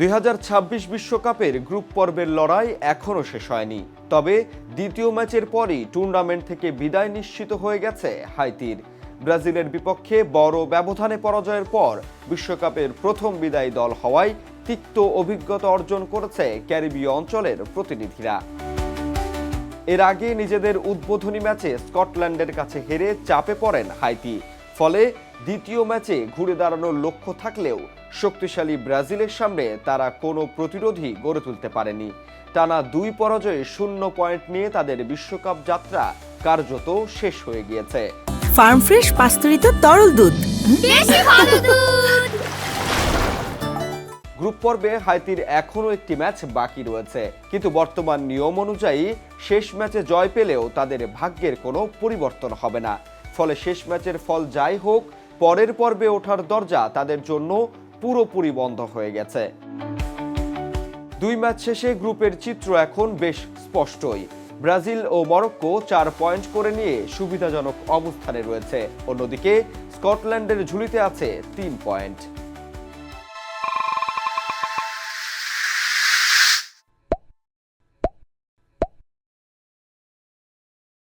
2026 বিশ্বকাপের গ্রুপ পর্বের লড়াই এখনও শেষ হয়নি। তবে দ্বিতীয় ম্যাচের পরই টুর্নামেন্ট থেকে বিদায় নিশ্চিত হয়ে গেছে হাইতির। ব্রাজিলের বিপক্ষে বড় ব্যবধানে পরাজয়ের পর বিশ্বকাপের প্রথম বিদায়ী দল হওয়ায় তিক্ত অভিজ্ঞতা অর্জন করেছে ক্যারিবীয় অঞ্চলের প্রতিনিধিরা। এর আগে নিজেদের উদ্বোধনী ম্যাচে স্কটল্যান্ডের কাছে হেরে চাপে পড়েন হাইতি। ফলে দ্বিতীয় ম্যাচে ঘুরে দাঁড়ানোর লক্ষ্য থাকলেও শক্তিশালী ব্রাজিলের সামনে তারা কোনো প্রতিরোধই গড়ে তুলতে পারেনি। টানা 2 পরাজয়ে 0 পয়েন্ট নিয়ে তাদের বিশ্বকাপ যাত্রা কার্যত শেষ হয়ে গিয়েছে। ফার্ম ফ্রেশ পাস্তুরিত তরল দুধ, বেশি ভালো দুধ। গ্রুপ পর্বে হাইতির এখনও একটি ম্যাচ বাকি রয়েছে, কিন্তু বর্তমান নিয়ম অনুযায়ী শেষ ম্যাচে জয় পেলেও তাদের ভাগ্যের কোনো পরিবর্তন হবে না। ফলে শেষ ম্যাচের ফল যাই হোক, পরের পর্বে ওঠার দরজা তাদের জন্য পুরোপুরি বন্ধ হয়ে গেছে। 2 ম্যাচ শেষে গ্রুপের চিত্র এখন বেশ স্পষ্টই। ব্রাজিল ও মরক্কো 4 পয়েন্ট করে নিয়ে সুবিধাজনক অবস্থানে রয়েছে। অন্যদিকে স্কটল্যান্ডের ঝুলিতে আছে 3 পয়েন্ট।